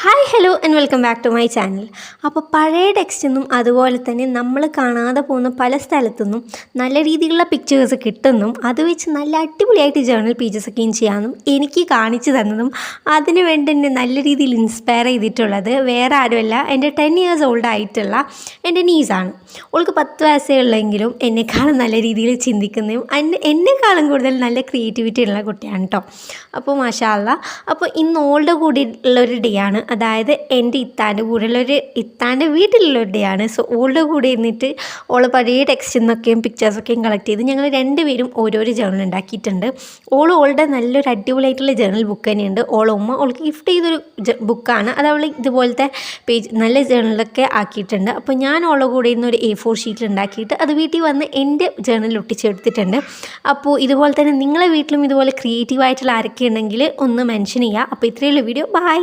Hi hello and welcome back to my channel. അപ്പോൾ പഴയ ടെക്സ്റ്റൊന്നും അതുപോലെ തന്നെ നമ്മൾ കാണാതെ പോകുന്ന പല സ്ഥലത്തുനിന്നും നല്ല രീതിയിലുള്ള പിക്ചേഴ്സ് കിട്ടുന്നും അത് വെച്ച് നല്ല അടിപൊളിയായിട്ട് ജേർണൽ പേജസൊക്കെയും ചെയ്യാമെന്നും എനിക്ക് കാണിച്ചു തന്നതും അതിനു വേണ്ടി എന്നെ നല്ല രീതിയിൽ ഇൻസ്പയർ ചെയ്തിട്ടുള്ളത് വേറെ ആരുമല്ല, എൻ്റെ 10 years ഓൾഡ് ആയിട്ടുള്ള എൻ്റെ നീസാണ്. അവൾക്ക് 10 വയസ്സേ ഉള്ളെങ്കിലും എന്നെക്കാളും നല്ല രീതിയിൽ ചിന്തിക്കുന്നതും എന്നെക്കാളും കൂടുതൽ നല്ല ക്രിയേറ്റിവിറ്റി ഉള്ള കുട്ടിയാണ് കേട്ടോ. അപ്പോൾ മാഷാ അല്ലാ. അപ്പോൾ ഇന്ന് ഓളുടെ കൂടെ ഉള്ളൊരു ഡേ ആണ്, അതായത് എൻ്റെ ഇത്താൻ്റെ ഇത്താൻ്റെ വീട്ടിലുള്ളൊരു ഡേ ആണ്. സോ ഓളുടെ കൂടെ ഇരുന്നിട്ട് ഓള് പഴയ ടെക്സ്റ്റിൽ നിന്നൊക്കെയും പിക്ചേഴ്സൊക്കെയും കളക്ട് ചെയ്ത് ഞങ്ങൾ രണ്ടുപേരും ഓരോരോ ജേർണൽ ഉണ്ടാക്കിയിട്ടുണ്ട്. ഓളുടെ നല്ലൊരു അടിപൊളിയായിട്ടുള്ള ജേർണൽ ബുക്ക് തന്നെയുണ്ട്. ഉമ്മ ഓൾക്ക് ഗിഫ്റ്റ് ചെയ്തൊരു ബുക്കാണ്. അത് അവൾ ഇതുപോലത്തെ പേജ് നല്ല ജേർണലൊക്കെ ആക്കിയിട്ടുണ്ട്. അപ്പോൾ ഞാൻ ഓളുടെ കൂടെ ഇരുന്ന് ഒരു A4 ഷീറ്റിൽ ഉണ്ടാക്കിയിട്ട് അത് വീട്ടിൽ വന്ന് എൻ്റെ ജേർണലിൽ ഒട്ടിച്ചെടുത്തിട്ടുണ്ട്. അപ്പോൾ ഇതുപോലെ തന്നെ നിങ്ങളെ വീട്ടിലും ഇതുപോലെ ക്രിയേറ്റീവായിട്ടുള്ള ആരൊക്കെ ഉണ്ടെങ്കിൽ ഒന്ന് മെൻഷൻ ചെയ്യുക. അപ്പോൾ ഇത്രയുള്ള വീഡിയോ. ബൈ.